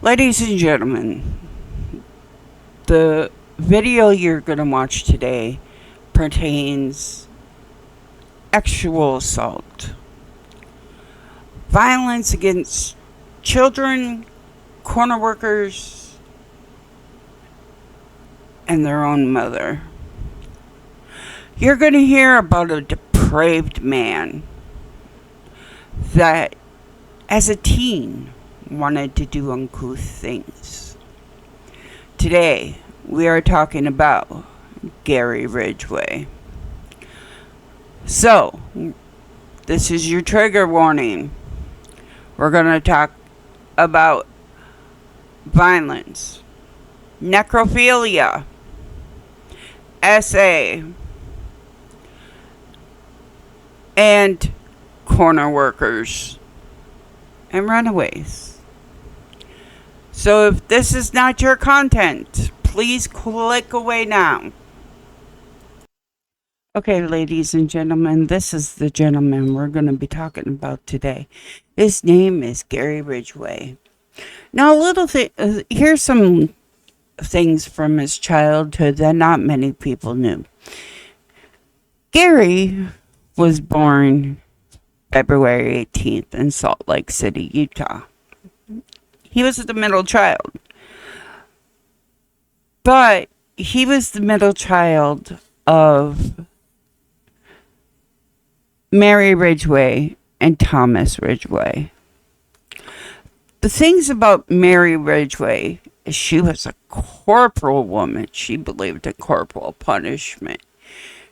Ladies and gentlemen, the video you're going to watch today pertains sexual assault, violence against children, corner workers, and their own mother. You're going to hear about a depraved man that, as a teen, wanted to do uncouth things. Today, we are talking about Gary Ridgway. So, this is your trigger warning. We're going to talk about violence, necrophilia, SA, and corner workers and runaways. So if this is not your content, please click away now. Okay, ladies and gentlemen, this is the gentleman we're going to be talking about today. His name is Gary Ridgway. Now, here's some things from his childhood that not many people knew. Gary was born February 18th in Salt Lake City, Utah. He was the middle child. But he was the middle child of Mary Ridgway and Thomas Ridgway. The things about Mary Ridgway is she was a corporal woman. She believed in corporal punishment.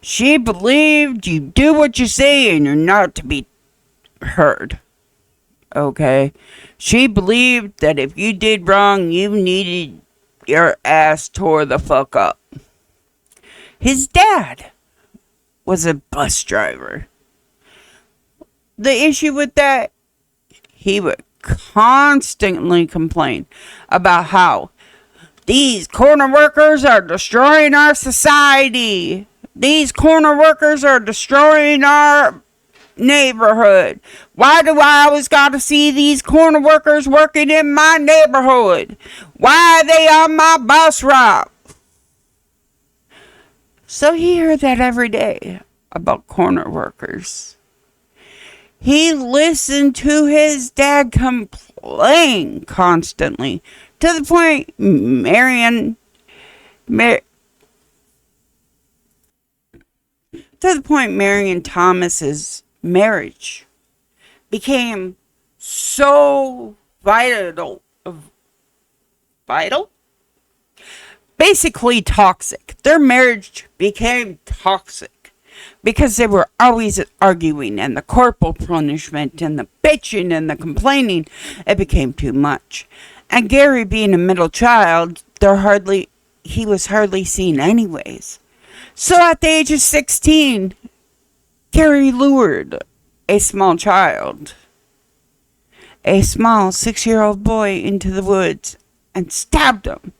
She believed you do what you say and you're not to be heard. Okay? She believed that if you did wrong, you needed your ass tore the fuck up. His dad was a bus driver. The issue with that, he would constantly complain about how these corner workers are destroying our society. These corner workers are destroying our neighborhood. Why do I always gotta see these corner workers working in my neighborhood? Why are they on my bus route? So he heard that every day about corner workers. He listened to his dad complain constantly to the point Marion Thomas's marriage became so vital, basically toxic. Their marriage became toxic because they were always arguing, and the corporal punishment and the bitching and the complaining, it became too much. And Gary, being a middle child, he was hardly seen anyways. So at the age of 16, Gary lured a small 6-year-old boy, into the woods and stabbed him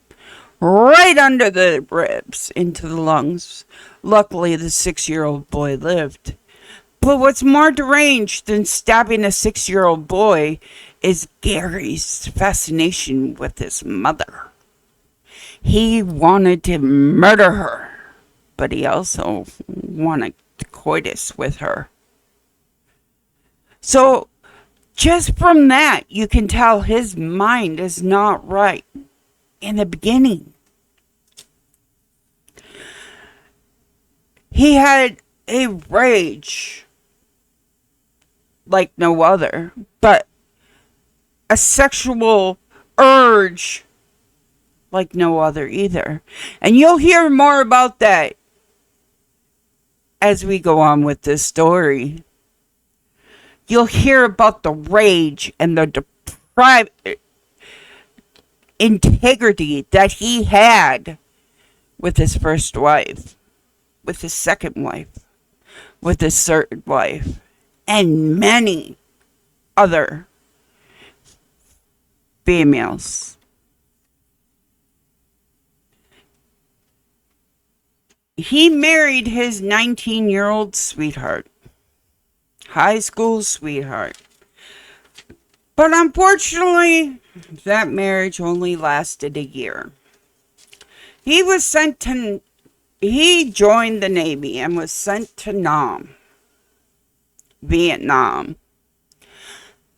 right under the ribs into the lungs. Luckily, the 6-year-old boy lived. But what's more deranged than stabbing a 6-year-old boy is Gary's fascination with his mother. He wanted to murder her, but he also wanted coitus with her. So, just from that, you can tell his mind is not right in the beginning. He had a rage like no other, but a sexual urge like no other either. And you'll hear more about that as we go on with this story. You'll hear about the rage and the deprived integrity that he had with his first wife, with his second wife, with his third wife, and many other females. He married his 19-year-old sweetheart, high school sweetheart. But unfortunately, that marriage only lasted a year. He was sent to, he joined the Navy and was sent to Nam, Vietnam.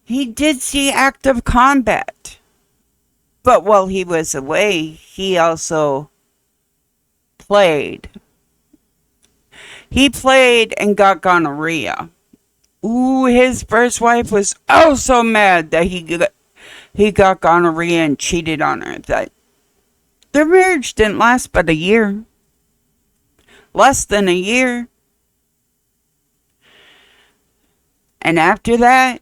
He did see active combat. But while he was away, he also played. He played and got gonorrhea. Ooh, his first wife was oh so mad that he got gonorrhea and cheated on her. That their marriage didn't last but a year. Less than a year. And after that,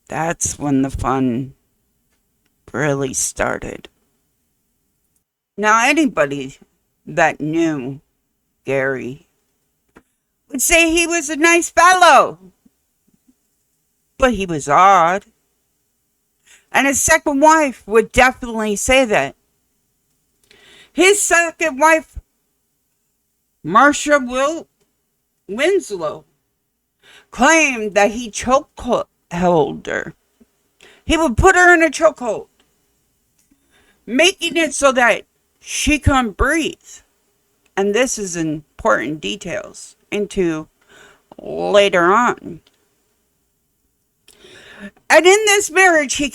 that's when the fun really started. Now, anybody that knew Gary would say he was a nice fellow, but he was odd. And his second wife would definitely say that. His second wife, Marcia Winslow, claimed that he chokehold her. He would put her in a chokehold, making it so that she couldn't breathe. And this is important details into later on. And in this marriage, he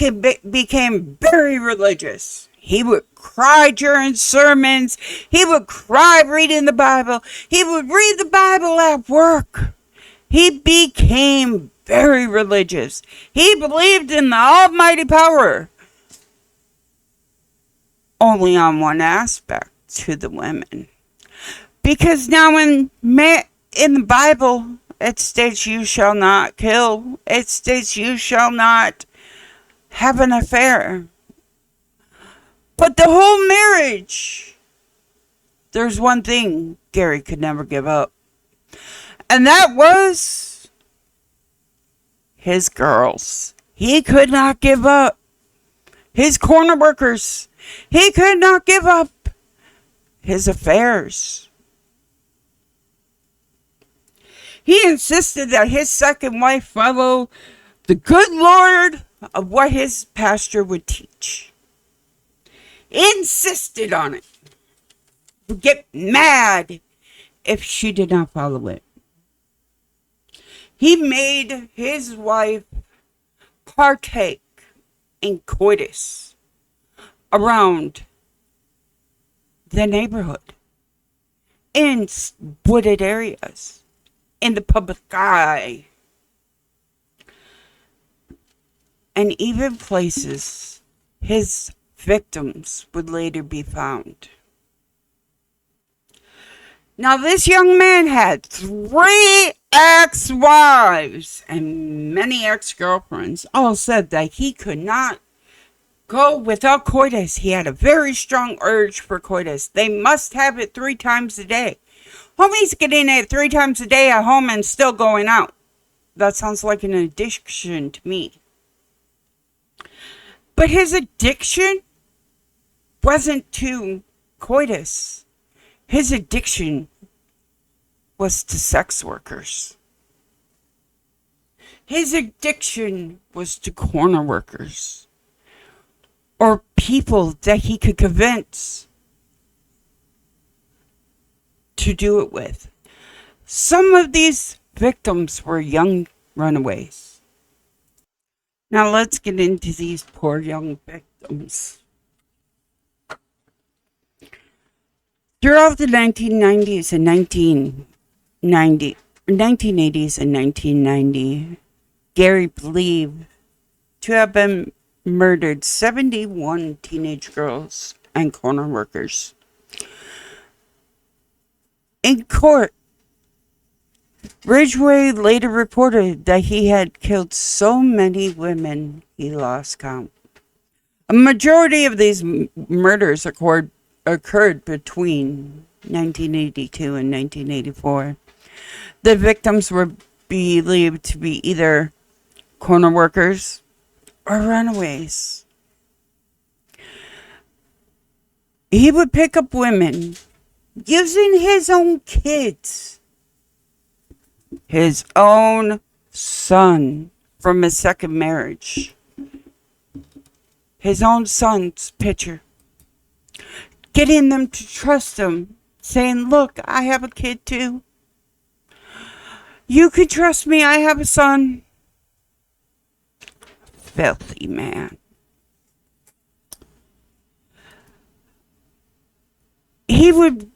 became very religious. He would cry during sermons. He would cry reading the Bible. He would read the Bible at work. He became very religious. He believed in the almighty power. Only on one aspect, to the women. Because now in the Bible, it states you shall not kill. It states you shall not have an affair. But the whole marriage, there's one thing Gary could never give up. And that was his girls. He could not give up his corner workers. He could not give up his affairs. He insisted that his second wife follow the good Lord of what his pastor would teach. He insisted on it. He would get mad if she did not follow it. He made his wife partake in coitus around the neighborhood, in wooded areas, in the public eye, and even places his victims would later be found. Now, this young man had 3 ex-wives and many ex-girlfriends. All said that he could not go without coitus. He had a very strong urge for coitus. They must have it 3 times a day. Homie's getting it 3 times a day at home and still going out. That sounds like an addiction to me. But his addiction wasn't to coitus. His addiction was to sex workers. His addiction was to corner workers. Or people that he could convince to do it with. Some of these victims were young runaways. Now let's get into these poor young victims. Throughout the 1980s and 1990, Gary believed to have been murdered 71 teenage girls and corner workers. In court, Ridgway later reported that he had killed so many women he lost count. A majority of these murders occurred between 1982 and 1984. The victims were believed to be either corner workers or runaways. He would pick up women using his own kids, his own son, from his second marriage. His own son's picture. Getting them to trust him. Saying, look, I have a kid too. You can trust me, I have a son. Filthy man. He would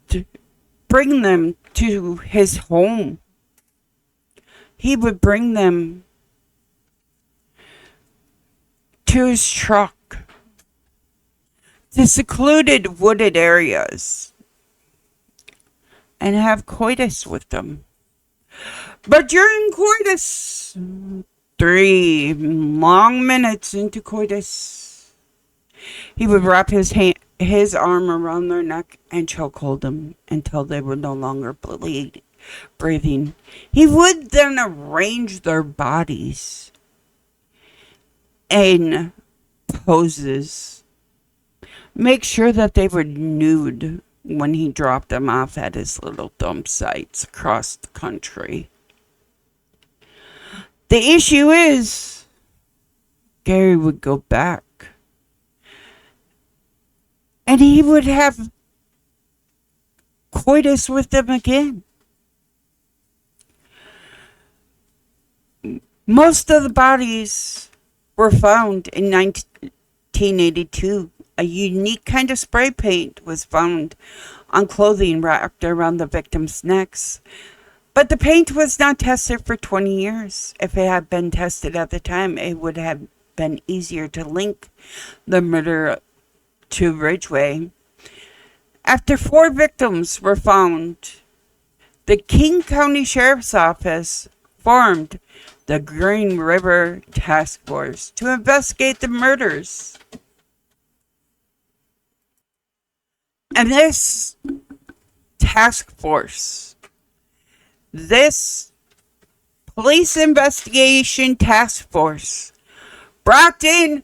bring them to his home. He would bring them to his truck, to secluded wooded areas, and have coitus with them. But during coitus, 3 long minutes into coitus, he would wrap his arm around their neck and chokehold them until they were no longer breathing. He would then arrange their bodies in poses. Make sure that they were nude when he dropped them off at his little dump sites across the country. The issue is, Gary would go back. And he would have coitus with them again. Most of the bodies were found in 1982. A unique kind of spray paint was found on clothing wrapped around the victims' necks. But the paint was not tested for 20 years. If it had been tested at the time, it would have been easier to link the murder to Ridgway. After 4 victims were found, the King County Sheriff's Office formed the Green River Task Force to investigate the murders. And this task force, this police investigation task force, brought in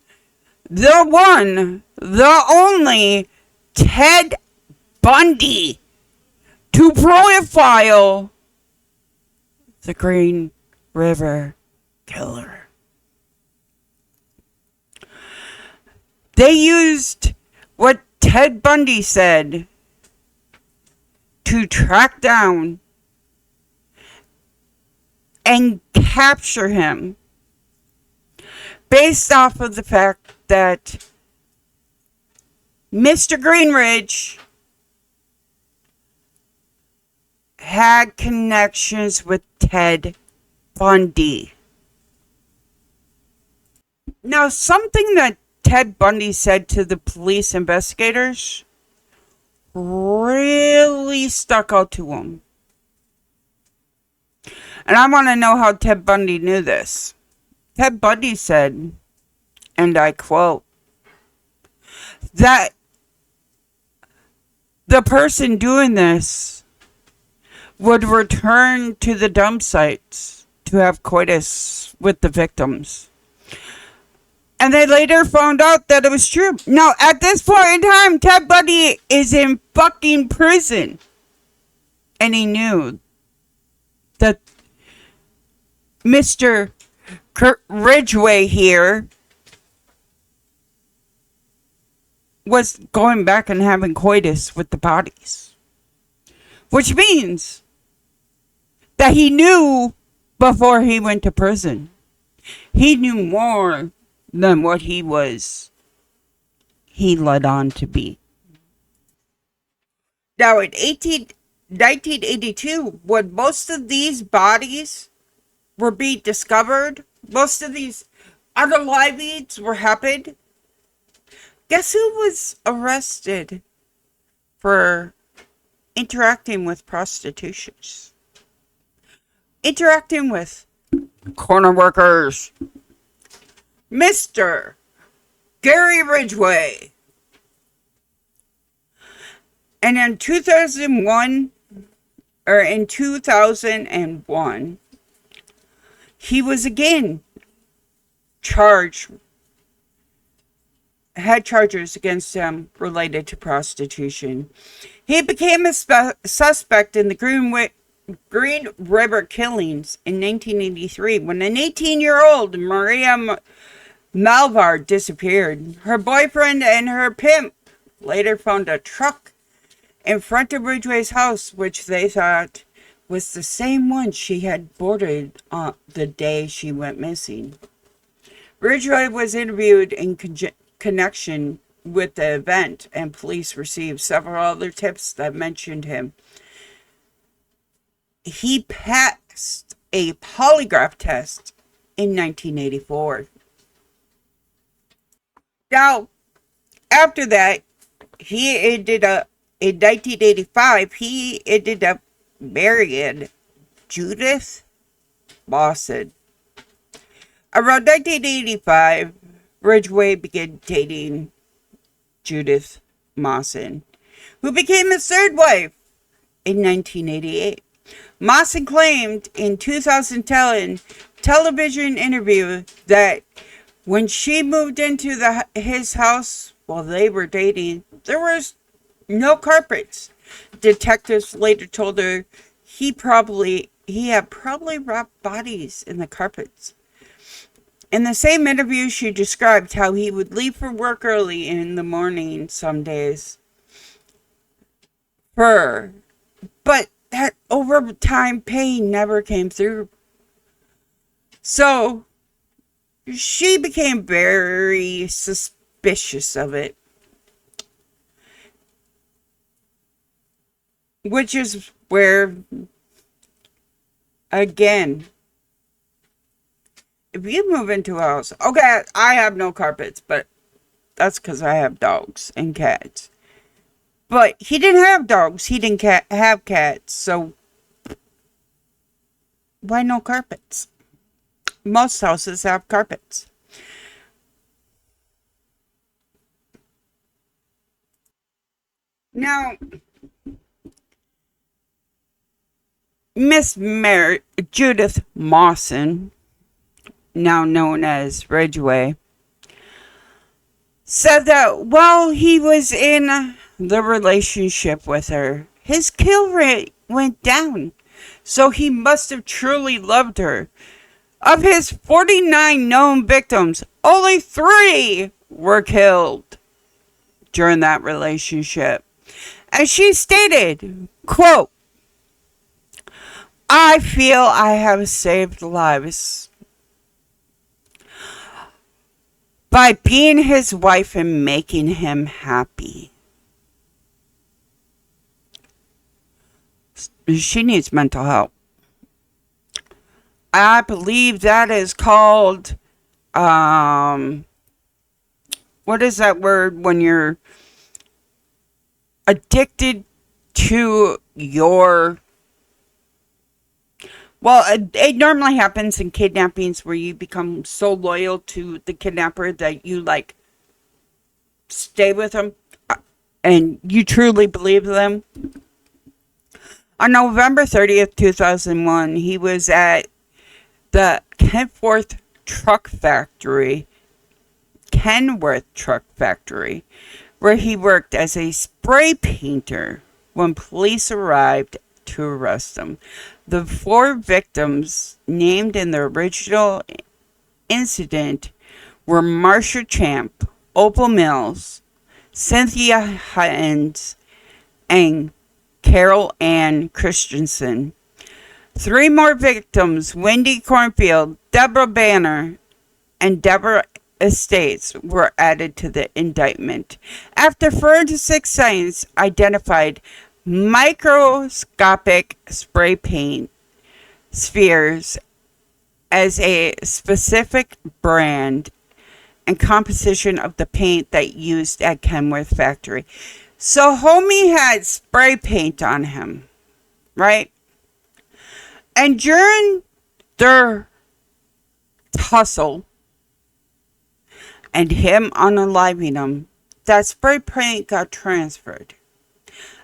the one, the only Ted Bundy to profile the Green River Killer. They used what Ted Bundy said to track down and capture him based off of the fact that Mr. Greenridge had connections with Ted Bundy. Now, something that Ted Bundy said to the police investigators really stuck out to him. And I want to know how Ted Bundy knew this. Ted Bundy said, and I quote, that the person doing this would return to the dump sites to have coitus with the victims. And they later found out that it was true. Now, at this point in time, Ted Bundy is in fucking prison. And he knew that Mr. Ridgway here was going back and having coitus with the bodies. Which means that he knew before he went to prison. He knew more than what he led on to be. Now, in 1982, when most of these bodies were being discovered, most of these unalivings were happened, guess who was arrested for interacting with prostitutions? Interacting with corner workers. Mr. Gary Ridgway. And in 2001, he was again had charges against him related to prostitution. He became a suspect in the Green River killings in 1983 when an 18-year-old Maria Malvar disappeared. Her boyfriend and her pimp later found a truck in front of Ridgway's house, which they thought was the same one she had boarded on the day she went missing. Ridgway was interviewed in connection with the event, and police received several other tips that mentioned him. He passed a polygraph test in 1984. Now, after that, he ended up, in 1985, he ended up marrying Judith Mawson. Around 1985, Ridgway began dating Judith Mawson, who became his third wife in 1988. Mawson claimed in 2010 television interview that when she moved into his house while they were dating, there was no carpets. Detectives later told her he had probably wrapped bodies in the carpets. In the same interview, she described how he would leave for work early in the morning some days. But that overtime pay never came through. So she became very suspicious of it. Which is where, again, if you move into a house, okay, I have no carpets, but that's because I have dogs and cats. But he didn't have dogs, he didn't have cats, so why no carpets? Most houses have carpets. Now, Miss Judith Mawson, now known as Ridgway, said that while he was in the relationship with her, his kill rate went down. So he must have truly loved her. Of his 49 known victims, only 3 were killed during that relationship. And she stated, quote, "I feel I have saved lives by being his wife and making him happy." She needs mental help. I believe that is called, what is that word when you're addicted to your, well, it normally happens in kidnappings where you become so loyal to the kidnapper that you, like, stay with them and you truly believe them. On November 30th, 2001, he was at the Kenworth Truck Factory, where he worked as a spray painter when police arrived to arrest him. The 4 victims named in the original incident were Marsha Champ, Opal Mills, Cynthia Hines, and Carol Ann Christensen. 3 more victims, Wendy Cornfield, Deborah Banner, and Deborah Estates, were added to the indictment after forensic science identified microscopic spray paint spheres as a specific brand and composition of the paint that used at Kenworth Factory. So homie had spray paint on him, right? And during their tussle and him unaliving him, that spray paint got transferred.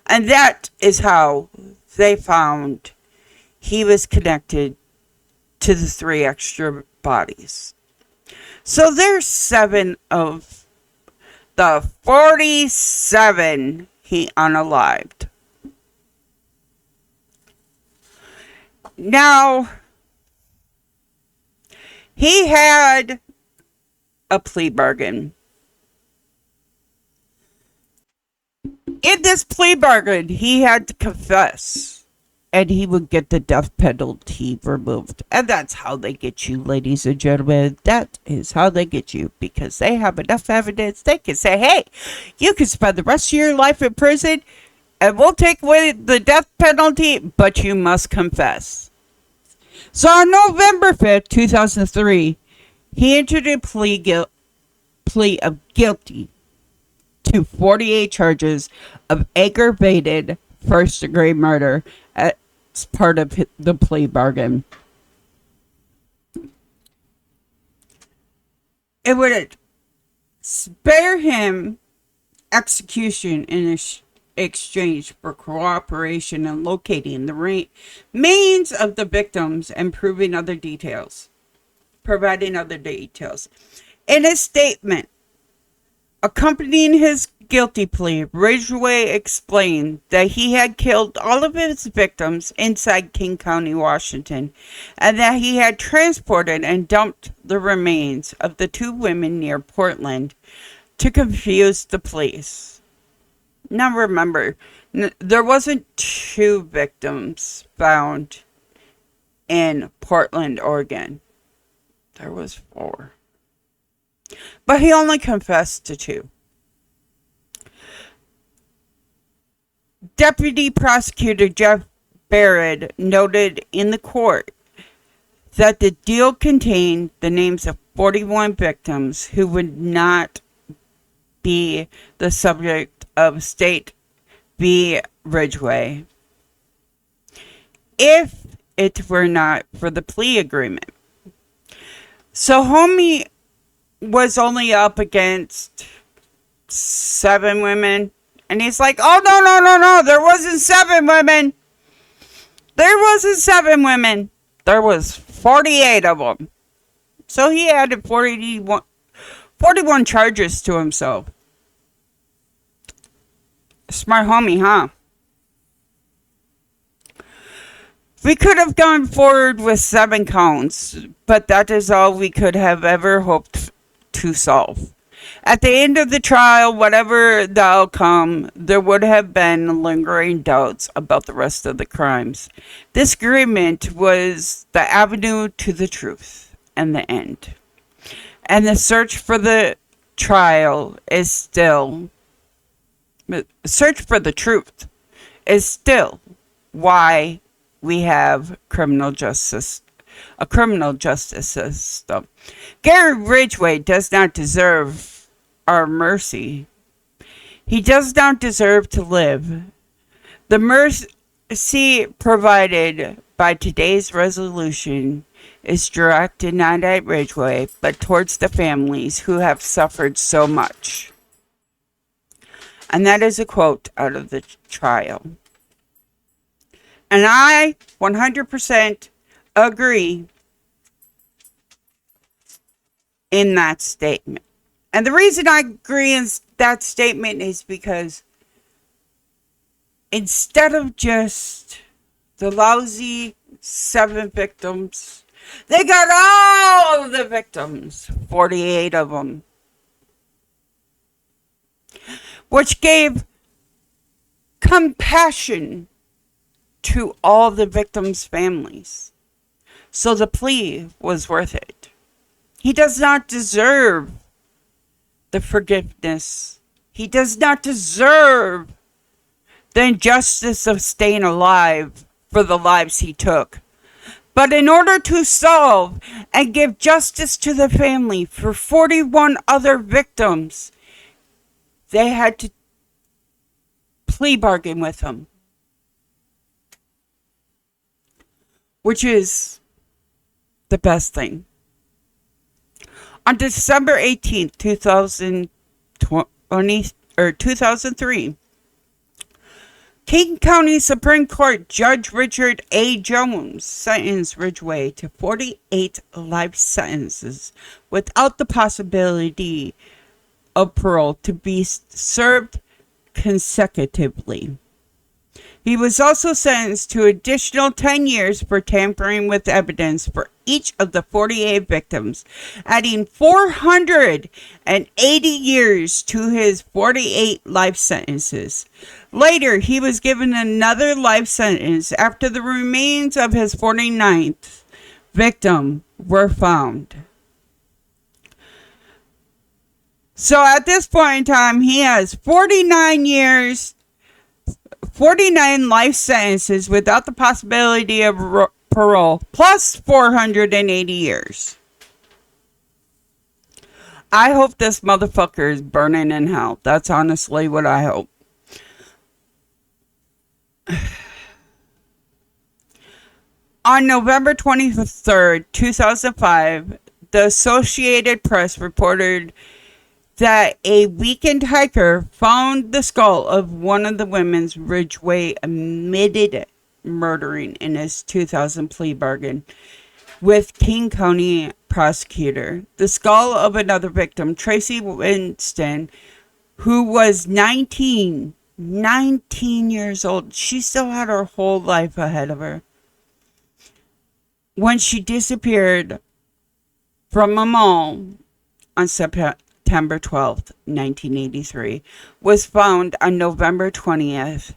And that is how they found he was connected to the 3 extra bodies. So there's 7 of the 47 he unalived. Now, he had a plea bargain. In this plea bargain, he had to confess, and he would get the death penalty removed. And that's how they get you, ladies and gentlemen. That is how they get you, because they have enough evidence. They can say, hey, you can spend the rest of your life in prison, and we'll take away the death penalty, but you must confess. So on November 5th, 2003, he entered a plea of guilty to 48 charges of aggravated first-degree murder as part of the plea bargain. It would spare him execution in exchange for cooperation in locating the remains of the victims and providing other details. In his statement accompanying his guilty plea, Ridgway explained that he had killed all of his victims inside King County, Washington, and that he had transported and dumped the remains of the two women near Portland to confuse the police. Now remember, there wasn't two victims found in Portland, Oregon. There was 4. But he only confessed to 2. Deputy Prosecutor Jeff Barrett noted in the court that the deal contained the names of 41 victims who would not be the subject of State v. Ridgway if it were not for the plea agreement. So homie was only up against 7 women. And he's like, oh, no. There wasn't 7 women. There was 48 of them. So he added 41 charges to himself. Smart homie, huh? We could have gone forward with 7 counts, but that is all we could have ever hoped to solve. At the end of the trial, whatever the outcome, there would have been lingering doubts about the rest of the crimes. This agreement was the avenue to the truth and the end. And the search for the truth is still why we have a criminal justice system. Gary Ridgway does not deserve our mercy. He does not deserve to live. The mercy provided by today's resolution is directed not at Ridgway, but towards the families who have suffered so much. And that is a quote out of the trial. And I 100% agree in that statement. And the reason I agree in that statement is because instead of just the lousy 7 victims, they got all of the victims, 48 of them, which gave compassion to all the victims' families. So the plea was worth it. He does not deserve the forgiveness. He does not deserve the injustice of staying alive for the lives he took. But in order to solve and give justice to the family for 41 other victims, they had to plea bargain with him. Which is the best thing. On December 18th, 2003, King County Supreme Court Judge Richard A. Jones sentenced Ridgway to 48 life sentences without the possibility of parole to be served consecutively. He was also sentenced to additional 10 years for tampering with evidence for each of the 48 victims, adding 480 years to his 48 life sentences. Later, he was given another life sentence after the remains of his 49th victim were found. So at this point in time, he has 49 years, 49 life sentences without the possibility of parole, plus 480 years. I hope this motherfucker is burning in hell. That's honestly what I hope. On November 23rd, 2005, the Associated Press reported that a weekend hiker found the skull of one of the women's Ridgway admitted murdering in his 2000 plea bargain with King County prosecutor. The skull of another victim, Tracy Winston, who was 19 years old. She still had her whole life ahead of her. When she disappeared from a mall on September 12th, 1983, was found on November 20th,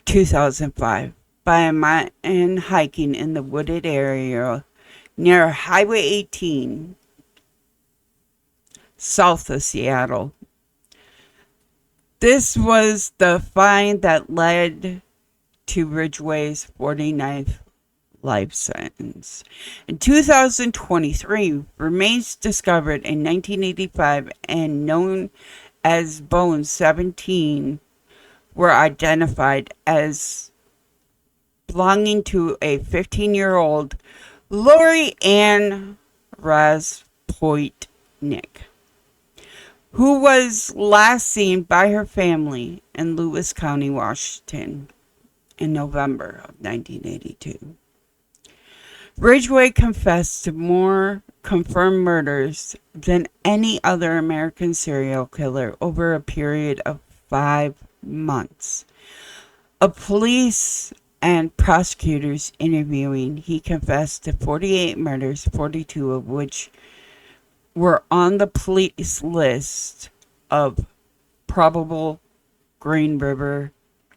2005, by a man hiking in the wooded area near Highway 18, south of Seattle. This was the find that led to Ridgway's 49th life sentence. In 2023, remains discovered in 1985 and known as Bone 17 were identified as belonging to a 15-year-old Lori Ann Raspoitnik, who was last seen by her family in Lewis County, Washington in November of 1982. Ridgway confessed to more confirmed murders than any other American serial killer over a period of 5 months. Of police and prosecutors interviewing, he confessed to 48 murders, 42 of which were on the police list of probable Green River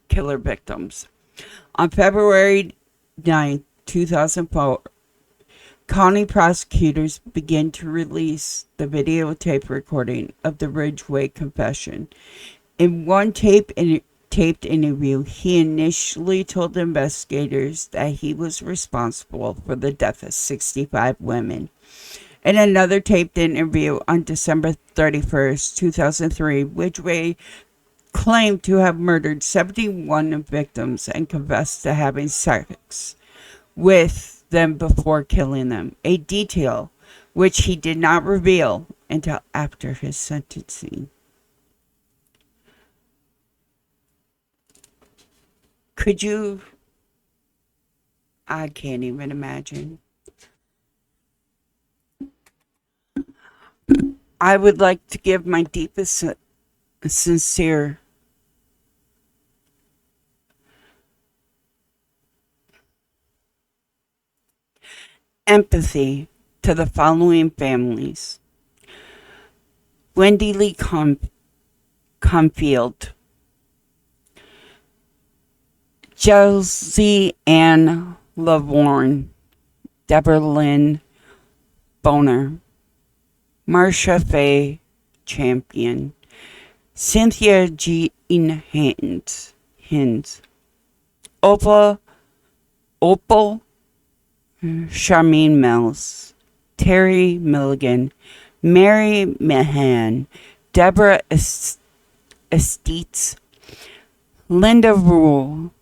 killer victims. On February 9th, 2004, county prosecutors began to release the videotape recording of the Ridgway confession. In one taped interview, he initially told investigators that he was responsible for the death of 65 women. In another taped interview on December 31st, 2003, Ridgway claimed to have murdered 71 victims and confessed to having sex with them before killing them, a detail which he did not reveal until after his sentencing. Could you? I can't even imagine. I would like to give my deepest, sincere empathy to the following families: Wendy Lee Confield, Josie Ann Lavorne, Deborah Lynn Boner, Marcia Faye Champion, Cynthia Jean Hines, Opal Charmaine Mills, Terry Milligan, Mary Mahan, Deborah Estates, Linda Rule,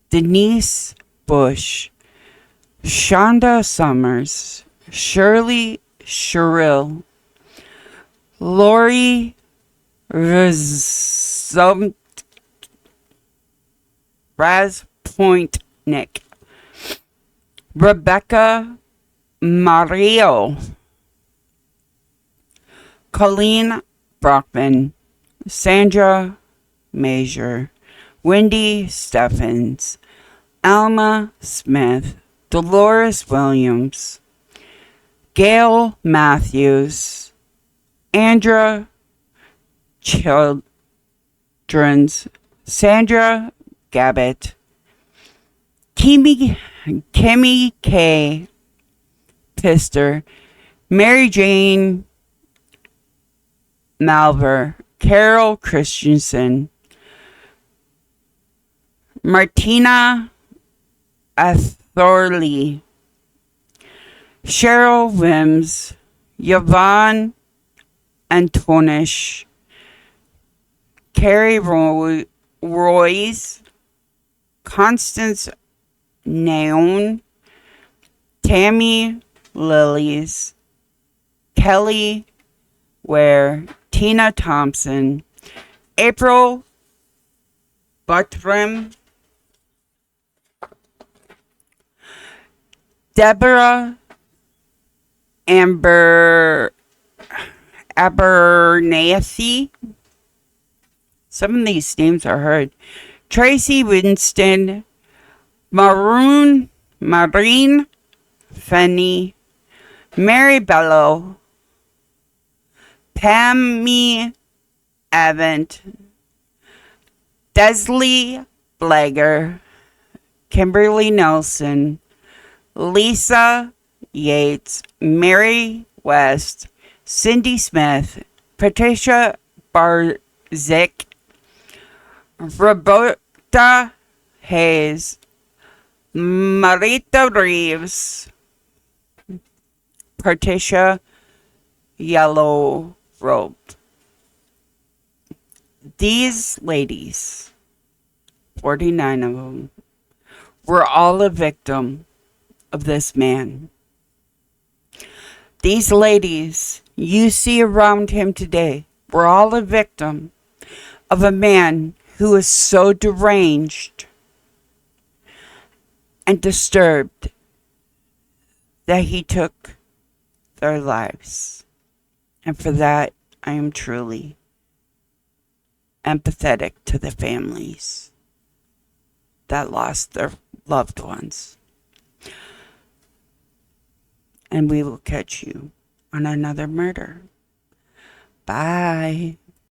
Denise Bush, Shonda Summers, Shirley Sherrill, Lori Razpointnik, Rebecca Mario, Colleen Brockman, Sandra Major, Wendy Steffens, Alma Smith, Dolores Williams, Gail Matthews, Andra Childrens, Sandra Gabbett, Kimmy K. Pister, Mary Jane Malver, Carol Christensen, Martina Thorley, Cheryl Wims, Yvonne Antonish, Carrie Royce, Constance Naon, Tammy Lilies, Kelly Ware, Tina Thompson, April Buttram, Deborah Abernathy. Some of these names are hard. Tracy Winston, Marine Fanny, Mary Bello, Pammy Avant, Desley Blager, Kimberly Nelson, Lisa Yates, Mary West, Cindy Smith, Patricia Barzik, Roberta Hayes, Marita Reeves, Patricia Yellow Robe. These ladies, 49 of them, were all a victim of this man. These ladies you see around him today were all a victim of a man who is so deranged and disturbed that he took their lives. And for that, I am truly empathetic to the families that lost their loved ones. And we will catch you on another murder. Bye.